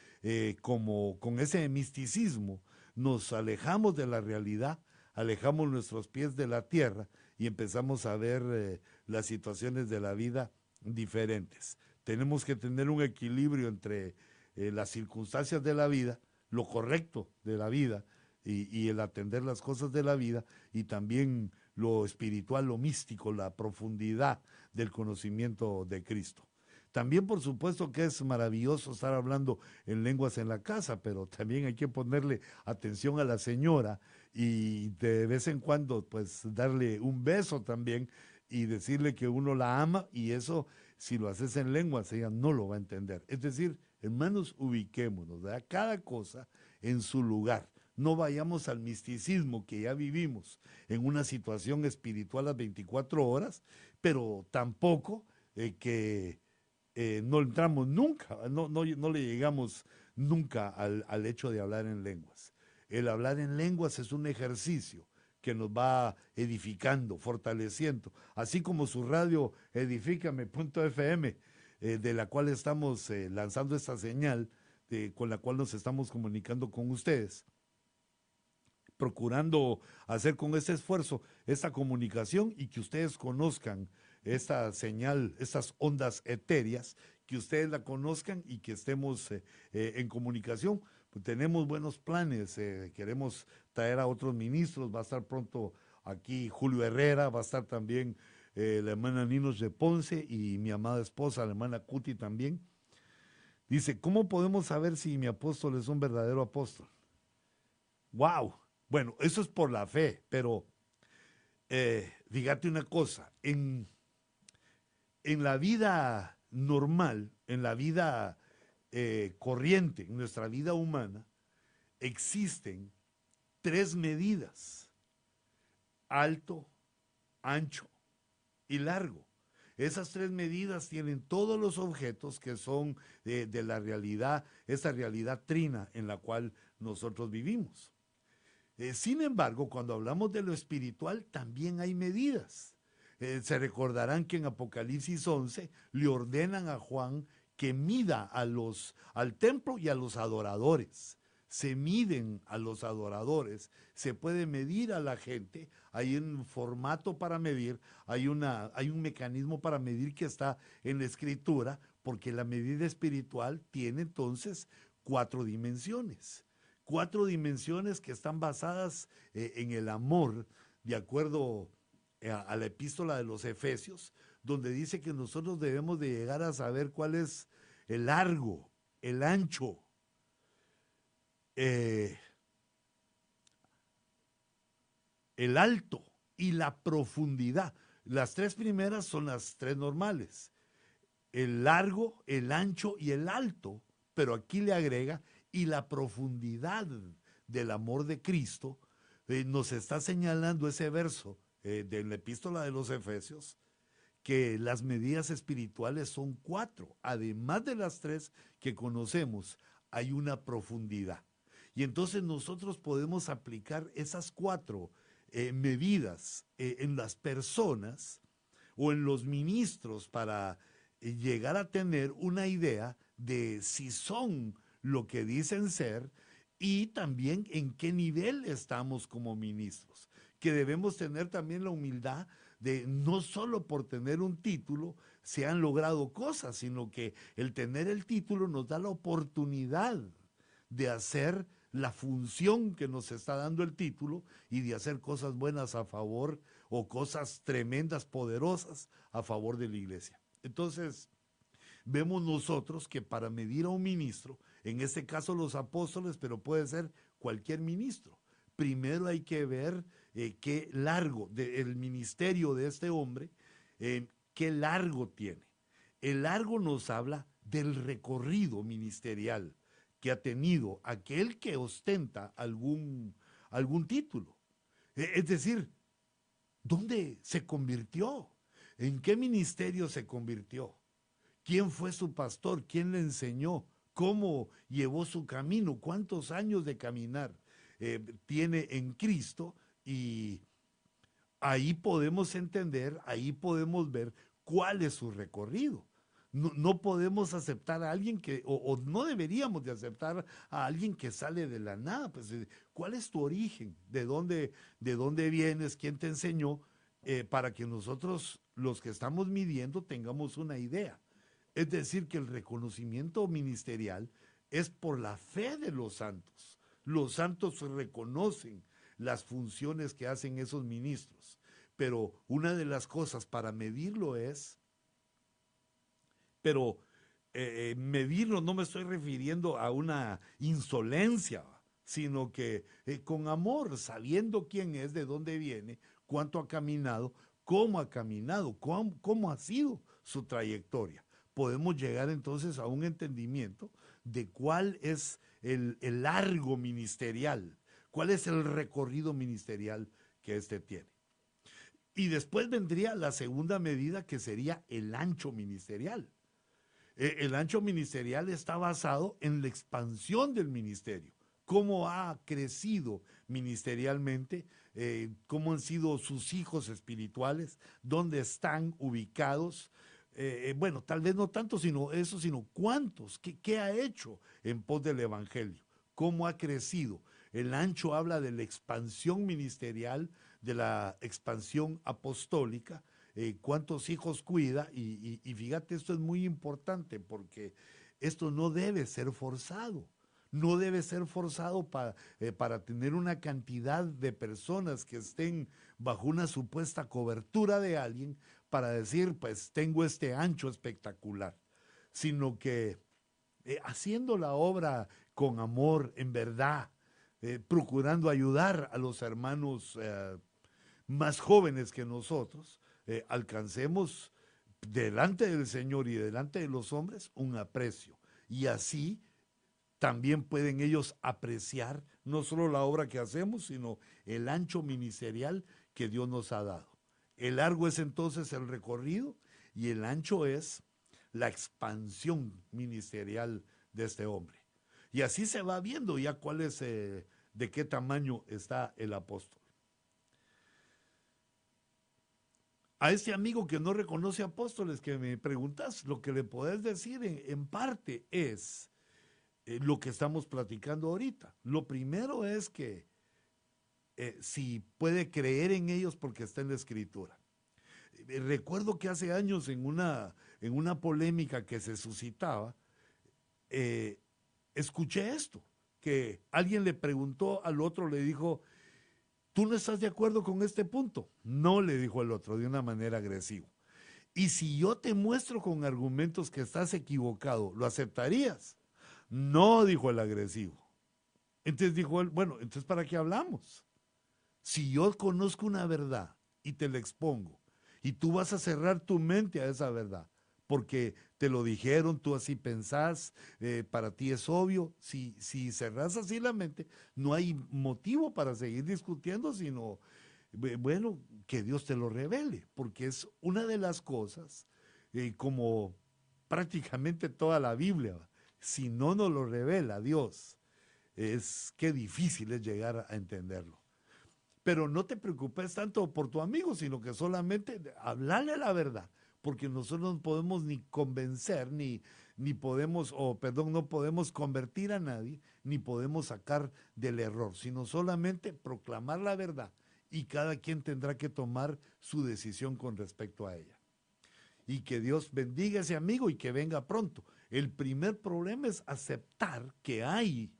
como con ese misticismo, nos alejamos de la realidad, alejamos nuestros pies de la tierra y empezamos a ver las situaciones de la vida diferentes. Tenemos que tener un equilibrio entre las circunstancias de la vida, lo correcto de la vida y el atender las cosas de la vida, y también lo espiritual, lo místico, la profundidad del conocimiento de Cristo. También, por supuesto, que es maravilloso estar hablando en lenguas en la casa, pero también hay que ponerle atención a la señora y de vez en cuando, pues, darle un beso también y decirle que uno la ama, y eso, si lo haces en lenguas, ella no lo va a entender. Es decir, hermanos, ubiquémonos, ¿verdad? Cada cosa en su lugar. No vayamos al misticismo que ya vivimos en una situación espiritual las 24 horas, pero tampoco que no entramos nunca, no le llegamos nunca al hecho de hablar en lenguas. El hablar en lenguas es un ejercicio que nos va edificando, fortaleciendo, así como su radio Edifícame.fm, de la cual estamos lanzando esta señal, con la cual nos estamos comunicando con ustedes, procurando hacer con ese esfuerzo esta comunicación y que ustedes conozcan esta señal, estas ondas etéreas, que ustedes la conozcan y que estemos en comunicación. Pues tenemos buenos planes, queremos traer a otros ministros, va a estar pronto aquí Julio Herrera, va a estar también la hermana Ninos de Ponce y mi amada esposa, la hermana Cuti también. Dice, ¿cómo podemos saber si mi apóstol es un verdadero apóstol? ¡Wow! Bueno, eso es por la fe, pero fíjate una cosa, en la vida normal, en la vida corriente, en nuestra vida humana, existen tres medidas: alto, ancho y largo. Esas tres medidas tienen todos los objetos que son de la realidad, esa realidad trina en la cual nosotros vivimos. Sin embargo, cuando hablamos de lo espiritual, también hay medidas. Se recordarán que en Apocalipsis 11 le ordenan a Juan que mida al templo y a los adoradores. Se miden a los adoradores, se puede medir a la gente, hay un formato para medir, hay un mecanismo para medir que está en la Escritura, porque la medida espiritual tiene entonces cuatro dimensiones que están basadas en el amor, de acuerdo a la epístola de los Efesios, donde dice que nosotros debemos de llegar a saber cuál es el largo, el ancho, el alto y la profundidad. Las tres primeras son las tres normales: el largo, el ancho y el alto, pero aquí le agrega y la profundidad del amor de Cristo. Nos está señalando ese verso de la epístola de los Efesios, que las medidas espirituales son cuatro. Además de las tres que conocemos, hay una profundidad. Y entonces nosotros podemos aplicar esas cuatro medidas en las personas o en los ministros para llegar a tener una idea de si son lo que dicen ser y también en qué nivel estamos como ministros. Que debemos tener también la humildad de no solo por tener un título se han logrado cosas, sino que el tener el título nos da la oportunidad de hacer la función que nos está dando el título y de hacer cosas buenas a favor o cosas tremendas, poderosas a favor de la iglesia. Entonces, vemos nosotros que para medir a un ministro, en este caso los apóstoles, pero puede ser cualquier ministro, primero hay que ver qué largo el ministerio de este hombre, qué largo tiene. El largo nos habla del recorrido ministerial que ha tenido aquel que ostenta algún título. Es decir, ¿dónde se convirtió? ¿En qué ministerio se convirtió? ¿Quién fue su pastor? ¿Quién le enseñó? ¿Cómo llevó su camino? ¿Cuántos años de caminar tiene en Cristo? Y ahí podemos entender, ahí podemos ver cuál es su recorrido. No podemos aceptar a alguien o no deberíamos de aceptar a alguien que sale de la nada. Pues, ¿cuál es tu origen? ¿De dónde vienes? ¿Quién te enseñó? Para que nosotros, los que estamos midiendo, tengamos una idea. Es decir, que el reconocimiento ministerial es por la fe de los santos. Los santos reconocen las funciones que hacen esos ministros. Pero una de las cosas para medirlo es, medirlo no me estoy refiriendo a una insolencia, sino que con amor, sabiendo quién es, de dónde viene, cuánto ha caminado, cómo ha sido su trayectoria. Podemos llegar entonces a un entendimiento de cuál es el largo ministerial, cuál es el recorrido ministerial que éste tiene. Y después vendría la segunda medida, que sería el ancho ministerial. El ancho ministerial está basado en la expansión del ministerio, cómo ha crecido ministerialmente, cómo han sido sus hijos espirituales, dónde están ubicados. Bueno, tal vez no tanto sino eso, sino cuántos, qué ha hecho en pos del evangelio, cómo ha crecido. El ancho habla de la expansión ministerial, de la expansión apostólica, cuántos hijos cuida, y fíjate, esto es muy importante porque esto no debe ser forzado. No debe ser forzado para tener una cantidad de personas que estén bajo una supuesta cobertura de alguien para decir, pues tengo este ancho espectacular, sino que haciendo la obra con amor, en verdad, procurando ayudar a los hermanos más jóvenes que nosotros, alcancemos delante del Señor y delante de los hombres un aprecio. Y así también pueden ellos apreciar no solo la obra que hacemos, sino el ancho ministerial que Dios nos ha dado. El largo es entonces el recorrido y el ancho es la expansión ministerial de este hombre. Y así se va viendo ya cuál es, de qué tamaño está el apóstol. A este amigo que no reconoce apóstoles que me preguntas, lo que le podés decir en parte es lo que estamos platicando ahorita. Lo primero es que si puede creer en ellos porque está en la Escritura. Recuerdo que hace años en una polémica que se suscitaba, escuché esto, que alguien le preguntó al otro, le dijo, ¿tú no estás de acuerdo con este punto? No, le dijo el otro de una manera agresiva. Y si yo te muestro con argumentos que estás equivocado, ¿lo aceptarías? No, dijo el agresivo. Entonces dijo él, bueno, entonces ¿para qué hablamos? Si yo conozco una verdad y te la expongo, y tú vas a cerrar tu mente a esa verdad, porque te lo dijeron, tú así pensás, para ti es obvio, si cerrás así la mente, no hay motivo para seguir discutiendo, sino, bueno, que Dios te lo revele, porque es una de las cosas, como prácticamente toda la Biblia, si no nos lo revela Dios, es que difícil es llegar a entenderlo. Pero no te preocupes tanto por tu amigo, sino que solamente hablarle la verdad, porque nosotros no podemos ni convencer, ni podemos, perdón, no podemos convertir a nadie, ni podemos sacar del error, sino solamente proclamar la verdad y cada quien tendrá que tomar su decisión con respecto a ella. Y que Dios bendiga a ese amigo y que venga pronto. El primer problema es aceptar que hay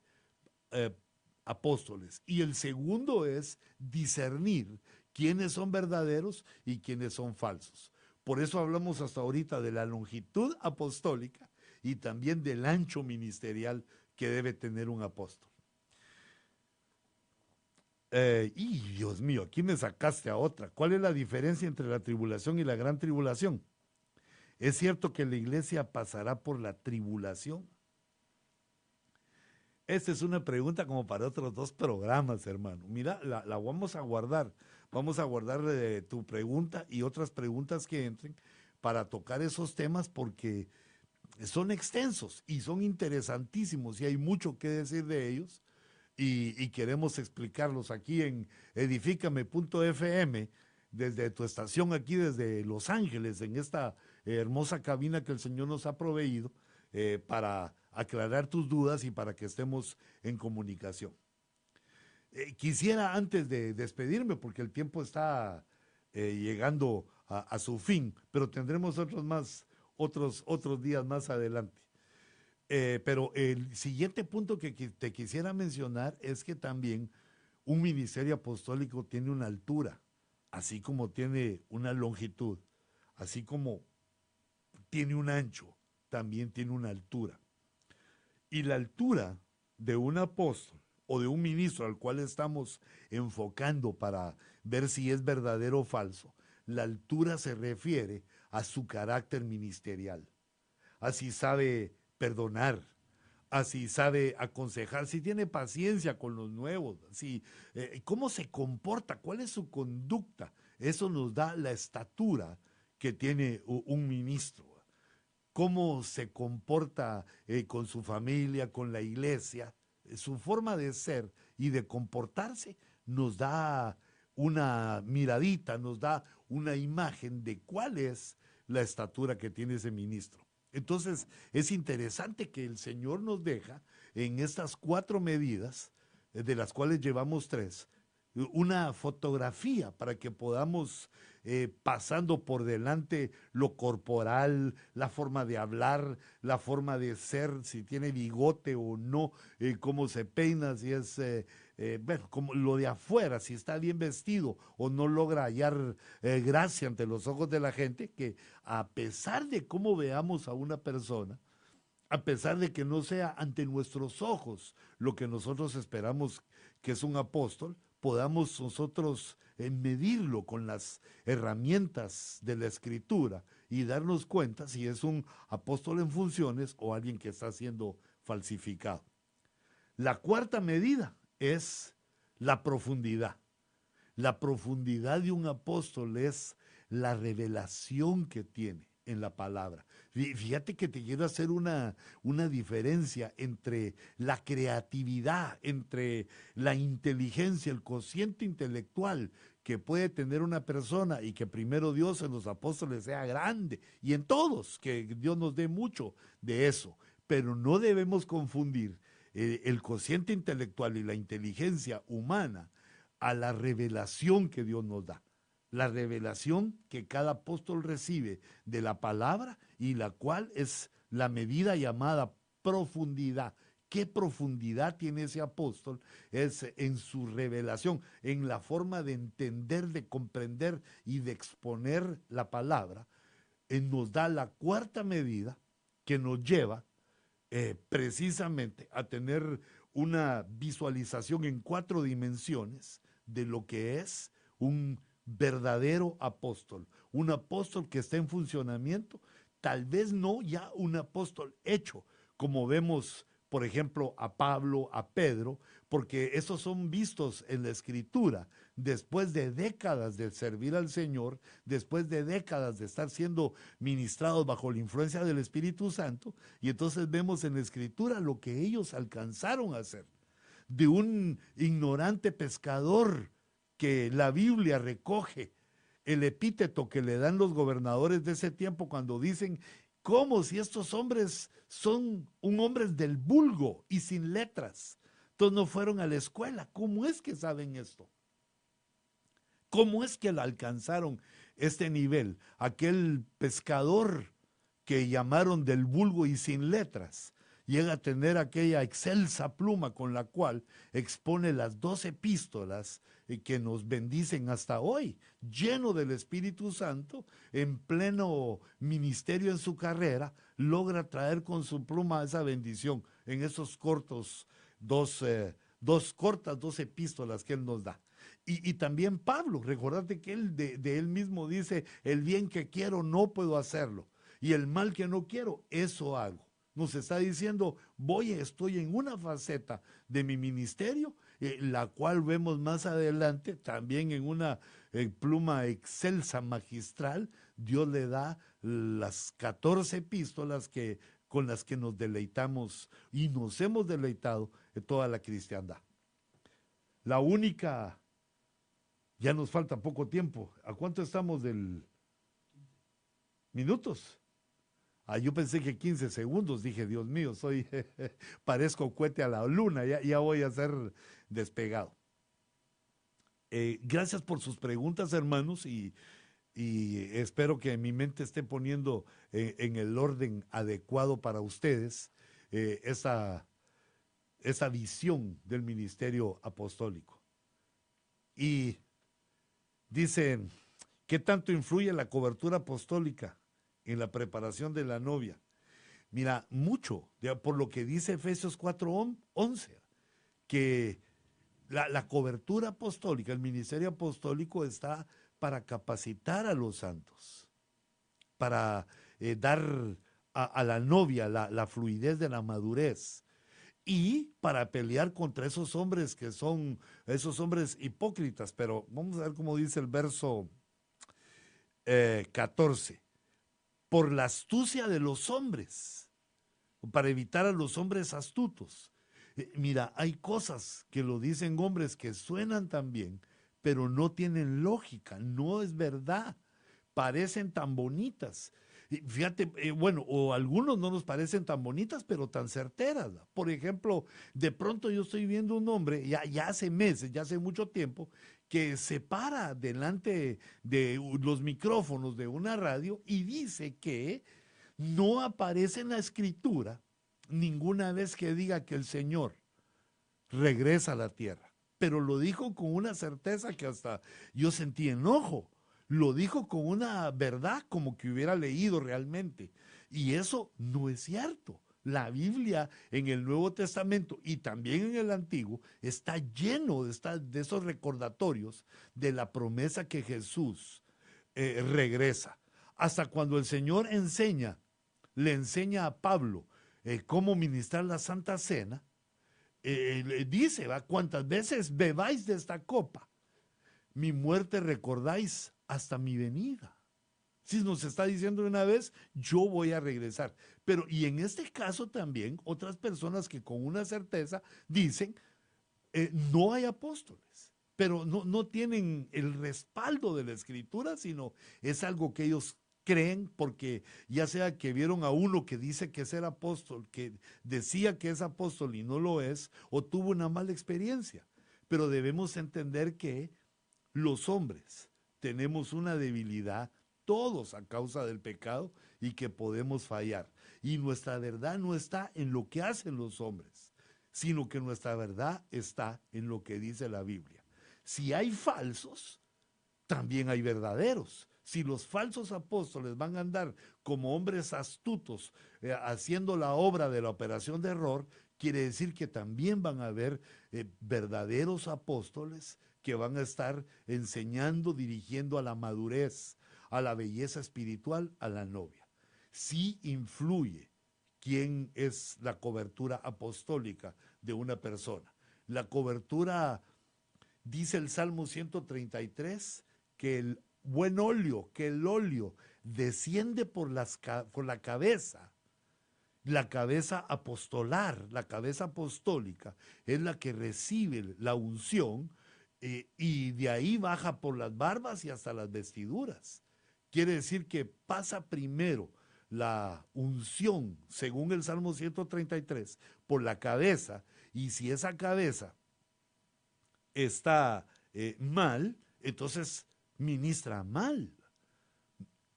apóstoles. Y el segundo es discernir quiénes son verdaderos y quiénes son falsos. Por eso hablamos hasta ahorita de la longitud apostólica y también del ancho ministerial que debe tener un apóstol. Y Dios mío, aquí me sacaste a otra. ¿Cuál es la diferencia entre la tribulación y la gran tribulación? ¿Es cierto que la iglesia pasará por la tribulación? Esta es una pregunta como para otros 2 programas, hermano. Mira, la vamos a guardar. Vamos a guardar tu pregunta y otras preguntas que entren para tocar esos temas porque son extensos y son interesantísimos y hay mucho que decir de ellos y queremos explicarlos aquí en edifícame.fm desde tu estación aquí, desde Los Ángeles, en esta hermosa cabina que el Señor nos ha proveído para aclarar tus dudas y para que estemos en comunicación. Quisiera antes de despedirme, porque el tiempo está llegando a su fin, pero tendremos otros días más adelante. Pero el siguiente punto que te quisiera mencionar es que también un ministerio apostólico tiene una altura, así como tiene una longitud, así como tiene un ancho, también tiene una altura. Y la altura de un apóstol o de un ministro al cual estamos enfocando para ver si es verdadero o falso, la altura se refiere a su carácter ministerial. Así sabe perdonar, así sabe aconsejar, si tiene paciencia con los nuevos, si, cómo se comporta, cuál es su conducta. Eso nos da la estatura que tiene un ministro. Cómo se comporta con su familia, con la iglesia, su forma de ser y de comportarse nos da una miradita, nos da una imagen de cuál es la estatura que tiene ese ministro. Entonces, es interesante que el Señor nos deja en estas 4 medidas, de las cuales llevamos 3, una fotografía para que podamos, pasando por delante lo corporal, la forma de hablar, la forma de ser, si tiene bigote o no, cómo se peina, si es, bueno, como lo de afuera, si está bien vestido o no logra hallar gracia ante los ojos de la gente, que a pesar de cómo veamos a una persona, a pesar de que no sea ante nuestros ojos lo que nosotros esperamos que es un apóstol, podamos nosotros medirlo con las herramientas de la Escritura y darnos cuenta si es un apóstol en funciones o alguien que está siendo falsificado. La cuarta medida es la profundidad. La profundidad de un apóstol es la revelación que tiene en la palabra. Fíjate que te quiero hacer una diferencia entre la creatividad, entre la inteligencia, el cociente intelectual que puede tener una persona y que primero Dios en los apóstoles sea grande y en todos, que Dios nos dé mucho de eso. Pero no debemos confundir el cociente intelectual y la inteligencia humana a la revelación que Dios nos da. La revelación que cada apóstol recibe de la palabra y la cual es la medida llamada profundidad. ¿Qué profundidad tiene ese apóstol? Es en su revelación, en la forma de entender, de comprender y de exponer la palabra. Nos da la cuarta medida que nos lleva precisamente a tener una visualización en 4 dimensiones de lo que es un verdadero apóstol, un apóstol que está en funcionamiento, tal vez no ya un apóstol hecho, como vemos, por ejemplo, a Pablo, a Pedro, porque esos son vistos en la Escritura después de décadas de servir al Señor, después de décadas de estar siendo ministrados bajo la influencia del Espíritu Santo, y entonces vemos en la Escritura lo que ellos alcanzaron a hacer. De un ignorante pescador que la Biblia recoge el epíteto que le dan los gobernadores de ese tiempo cuando dicen, ¿cómo si estos hombres son hombres del vulgo y sin letras? Entonces no fueron a la escuela. ¿Cómo es que saben esto? ¿Cómo es que alcanzaron este nivel? Aquel pescador que llamaron del vulgo y sin letras llega a tener aquella excelsa pluma con la cual expone las 2 epístolas que nos bendicen hasta hoy, lleno del Espíritu Santo, en pleno ministerio en su carrera, logra traer con su pluma esa bendición en esos cortos, dos cortas 2 epístolas que él nos da. Y también Pablo, recordate que él de él mismo dice, el bien que quiero no puedo hacerlo, y el mal que no quiero, eso hago. Nos está diciendo, estoy en una faceta de mi ministerio, la cual vemos más adelante, también en una pluma excelsa magistral, Dios le da las 14 epístolas con las que nos deleitamos y nos hemos deleitado en toda la cristiandad. La única, ya nos falta poco tiempo, ¿a cuánto estamos del minutos? Yo pensé que 15 segundos, dije, Dios mío, parezco cohete a la luna, ya voy a ser despegado. Gracias por sus preguntas, hermanos, y espero que mi mente esté poniendo en el orden adecuado para ustedes esa visión del ministerio apostólico. Y dice, ¿qué tanto influye la cobertura apostólica en la preparación de la novia? Mira, mucho, por lo que dice Efesios 4:11, que la cobertura apostólica, el ministerio apostólico está para capacitar a los santos, para dar a la novia la fluidez de la madurez y para pelear contra esos hombres que son esos hombres hipócritas. Pero vamos a ver cómo dice el verso 14. Por la astucia de los hombres, para evitar a los hombres astutos. Mira, hay cosas que lo dicen hombres que suenan tan bien, pero no tienen lógica, no es verdad, parecen tan bonitas. Fíjate, bueno, o algunos no nos parecen tan bonitas, pero tan certeras. Por ejemplo, de pronto yo estoy viendo un hombre, ya hace meses, ya hace mucho tiempo, que se para delante de los micrófonos de una radio y dice que no aparece en la escritura ninguna vez que diga que el Señor regresa a la tierra. Pero lo dijo con una certeza que hasta yo sentí enojo. Lo dijo con una verdad como que hubiera leído realmente. Y eso no es cierto. La Biblia en el Nuevo Testamento y también en el Antiguo está lleno de esos recordatorios de la promesa que Jesús regresa. hasta cuando el Señor le enseña a Pablo cómo ministrar la Santa Cena, le dice, ¿va? Cuantas veces bebáis de esta copa, mi muerte recordáis hasta mi venida. Si nos está diciendo de una vez, yo voy a regresar. Pero, y en este caso también, otras personas que con una certeza dicen, no hay apóstoles, pero no tienen el respaldo de la Escritura, sino es algo que ellos creen porque ya sea que vieron a uno que dice que es el apóstol, que decía que es apóstol y no lo es, o tuvo una mala experiencia. Pero debemos entender que los hombres tenemos una debilidad, todos a causa del pecado, y que podemos fallar. Y nuestra verdad no está en lo que hacen los hombres, sino que nuestra verdad está en lo que dice la Biblia. Si hay falsos, también hay verdaderos. Si los falsos apóstoles van a andar como hombres astutos haciendo la obra de la operación de error, quiere decir que también van a haber verdaderos apóstoles que van a estar enseñando, dirigiendo a la madurez, a la belleza espiritual, a la novia. Sí influye quién es la cobertura apostólica de una persona. La cobertura, dice el Salmo 133, que el buen óleo, que el óleo desciende por la cabeza. La cabeza apostolar, la cabeza apostólica, es la que recibe la unción y de ahí baja por las barbas y hasta las vestiduras. Quiere decir que pasa primero la unción, según el Salmo 133, por la cabeza, y si esa cabeza está mal, entonces ministra mal.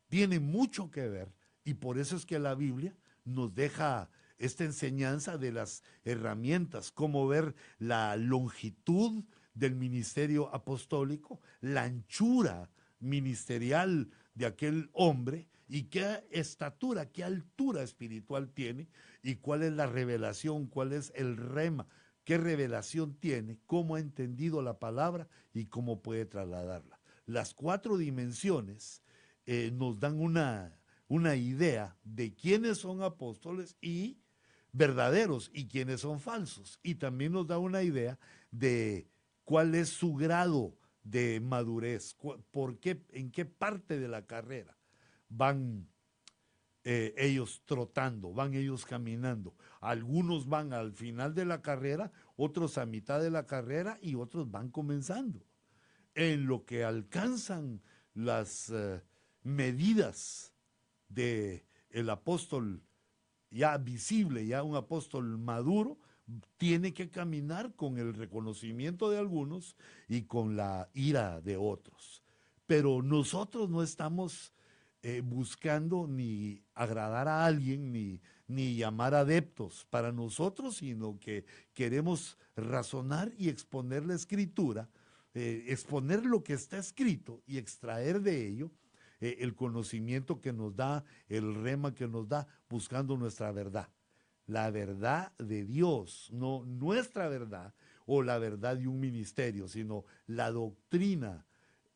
Tiene mucho que ver, y por eso es que la Biblia nos deja esta enseñanza de las herramientas, cómo ver la longitud del ministerio apostólico, la anchura ministerial de aquel hombre y qué estatura, qué altura espiritual tiene y cuál es la revelación, cuál es el rema, qué revelación tiene, cómo ha entendido la palabra y cómo puede trasladarla. Las 4 dimensiones nos dan una idea de quiénes son apóstoles y verdaderos y quiénes son falsos. Y también nos da una idea de cuál es su grado de madurez, en qué parte de la carrera van ellos trotando, van ellos caminando. Algunos van al final de la carrera, otros a mitad de la carrera y otros van comenzando. En lo que alcanzan las medidas de el apóstol ya visible, ya un apóstol maduro, tiene que caminar con el reconocimiento de algunos y con la ira de otros. Pero nosotros no estamos buscando ni agradar a alguien, ni llamar adeptos para nosotros, sino que queremos razonar y exponer la escritura, exponer lo que está escrito y extraer de ello el conocimiento que nos da, el rema que nos da, buscando nuestra verdad. La verdad de Dios, no nuestra verdad o la verdad de un ministerio, sino la doctrina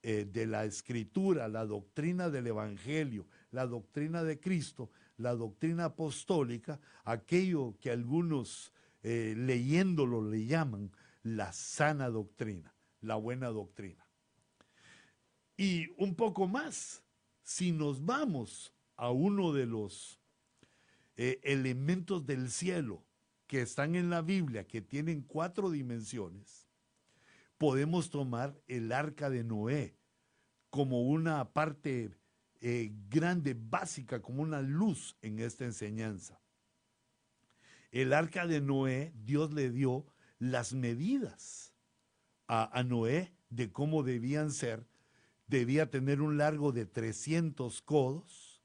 de la Escritura, la doctrina del Evangelio, la doctrina de Cristo, la doctrina apostólica, aquello que algunos leyéndolo le llaman la sana doctrina, la buena doctrina. Y un poco más, si nos vamos a uno de los elementos del cielo que están en la Biblia, que tienen 4 dimensiones, podemos tomar el arca de Noé como una parte grande, básica, como una luz en esta enseñanza. El arca de Noé, Dios le dio las medidas a Noé de cómo debían ser. Debía tener un largo de 300 codos,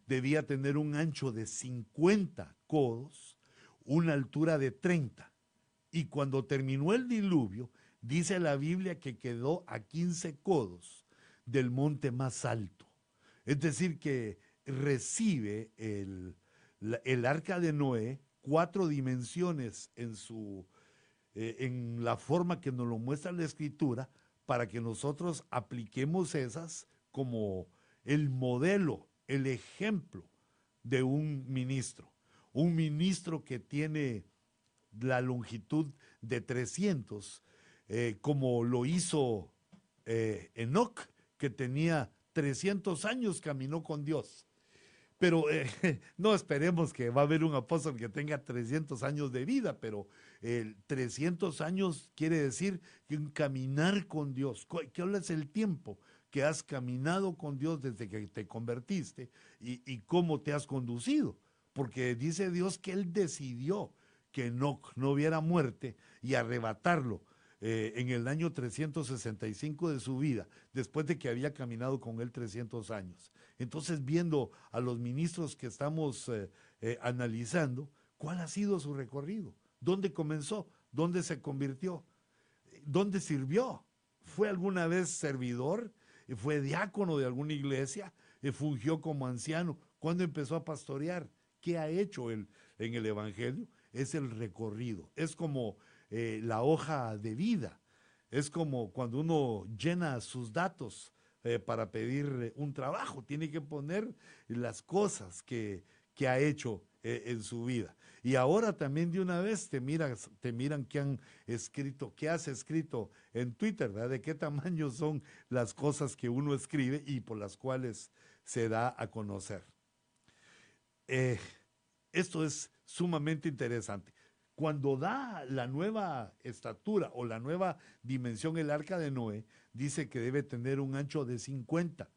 debía tener un ancho de 50 codos, una altura de 30. Y cuando terminó el diluvio, dice la Biblia que quedó a 15 codos del monte más alto. Es decir, que recibe el arca de Noé 4 dimensiones en la forma que nos lo muestra la Escritura, para que nosotros apliquemos esas como el modelo el ejemplo de un ministro que tiene la longitud de 300, como lo hizo Enoc, que tenía 300 años, caminó con Dios. Pero no esperemos que va a haber un apóstol que tenga 300 años de vida, pero 300 años quiere decir que un caminar con Dios. ¿Qué es el tiempo que has caminado con Dios desde que te convertiste y cómo te has conducido? Porque dice Dios que Él decidió que Enoc no hubiera muerte y arrebatarlo en el año 365 de su vida, después de que había caminado con Él 300 años. Entonces, viendo a los ministros que estamos analizando, ¿cuál ha sido su recorrido? ¿Dónde comenzó? ¿Dónde se convirtió? ¿Dónde sirvió? ¿Fue alguna vez servidor? ¿Fue diácono de alguna iglesia? ¿Fungió como anciano? ¿Cuándo empezó a pastorear? ¿Qué ha hecho él en el Evangelio? Es el recorrido. Es como la hoja de vida. Es como cuando uno llena sus datos para pedir un trabajo. Tiene que poner las cosas que ha hecho en su vida. Y ahora también de una vez te miran qué han escrito, qué has escrito en Twitter, ¿verdad? De qué tamaño son las cosas que uno escribe y por las cuales se da a conocer. Esto es sumamente interesante. Cuando da la nueva estatura o la nueva dimensión el arca de Noé, dice que debe tener un ancho de 50.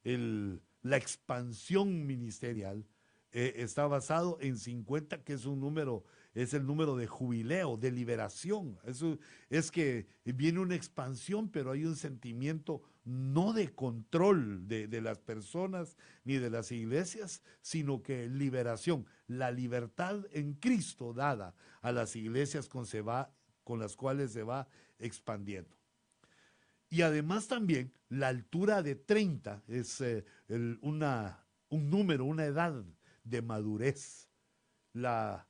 La expansión ministerial está basado en 50, que es un número, es el número de jubileo, de liberación. Eso es que viene una expansión, pero hay un sentimiento no de control de las personas ni de las iglesias, sino que liberación, la libertad en Cristo dada a las iglesias con las cuales se va expandiendo. Y además también la altura de 30 es un número, una edad de madurez. La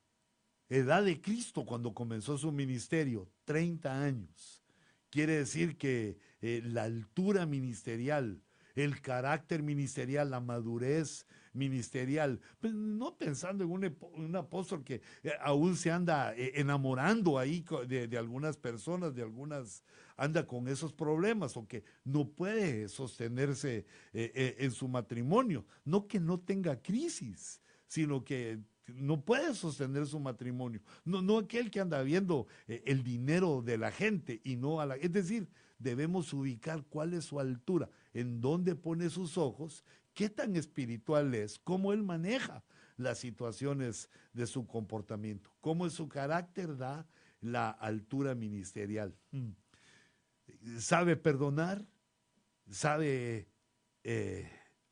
edad de Cristo cuando comenzó su ministerio, 30 años. Quiere decir que la altura ministerial, el carácter ministerial, la madurez ministerial, pues no pensando en un apóstol que aún se anda enamorando ahí de algunas personas, anda con esos problemas o que no puede sostenerse en su matrimonio. No que no tenga crisis, sino que no puede sostener su matrimonio. No aquel que anda viendo el dinero de la gente y no a la... Es decir, debemos ubicar cuál es su altura, en dónde pone sus ojos, qué tan espiritual es, cómo él maneja las situaciones de su comportamiento, cómo en su carácter da la altura ministerial. Sabe perdonar, sabe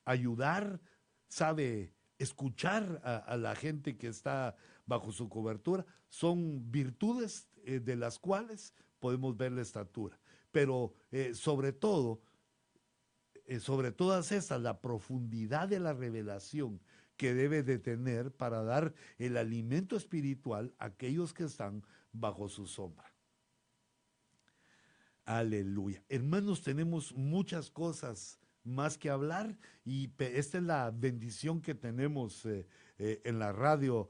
ayudar, sabe escuchar a la gente que está bajo su cobertura. Son virtudes de las cuales podemos ver la estatura. Pero sobre todas estas, la profundidad de la revelación que debe de tener para dar el alimento espiritual a aquellos que están bajo su sombra. Aleluya. Hermanos, tenemos muchas cosas más que hablar y esta es la bendición que tenemos en la radio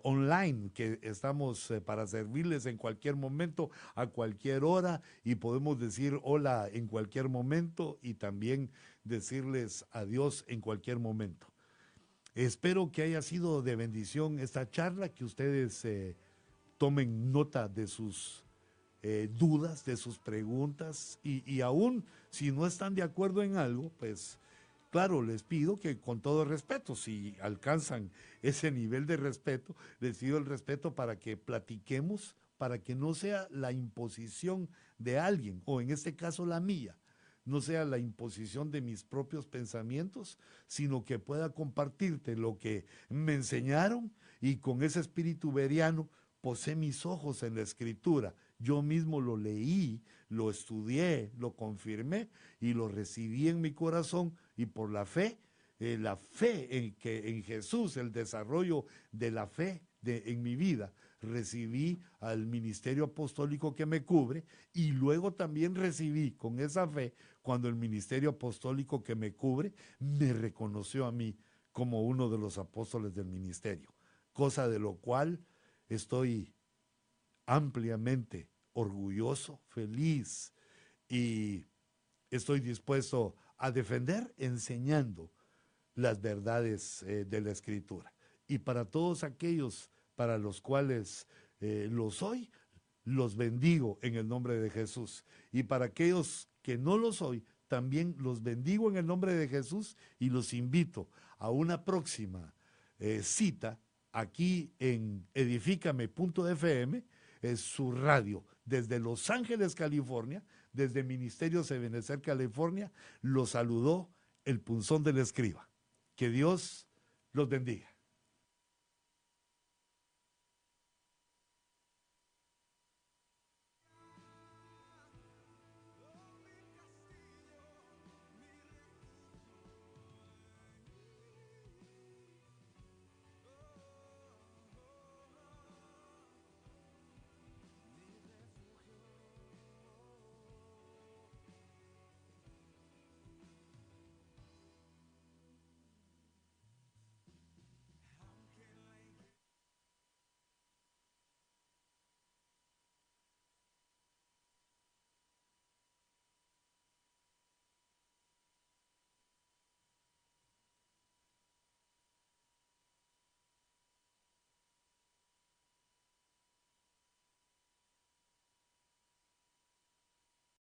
online, que estamos para servirles en cualquier momento, a cualquier hora, y podemos decir hola en cualquier momento y también decirles adiós en cualquier momento. Espero que haya sido de bendición esta charla, que ustedes tomen nota de sus dudas, de sus preguntas y aún si no están de acuerdo en algo, pues claro, les pido que con todo respeto, si alcanzan ese nivel de respeto, les pido el respeto para que platiquemos, para que no sea la imposición de alguien, o en este caso la mía, no sea la imposición de mis propios pensamientos, sino que pueda compartirte lo que me enseñaron y con ese espíritu beriano posé mis ojos en la Escritura. Yo mismo lo leí, lo estudié, lo confirmé y lo recibí en mi corazón, y por la fe en Jesús, el desarrollo de la fe en mi vida, recibí al ministerio apostólico que me cubre y luego también recibí con esa fe cuando el ministerio apostólico que me cubre me reconoció a mí como uno de los apóstoles del ministerio, cosa de lo cual estoy ampliamente orgulloso, feliz y estoy dispuesto a defender enseñando las verdades de la Escritura. Y para todos aquellos para los cuales lo soy, los bendigo en el nombre de Jesús. Y para aquellos que no lo soy, también los bendigo en el nombre de Jesús y los invito a una próxima cita aquí en edifícame.fm, es su radio, desde Los Ángeles, California, desde Ministerios Ebenezer, California, los saludó el punzón del escriba. Que Dios los bendiga.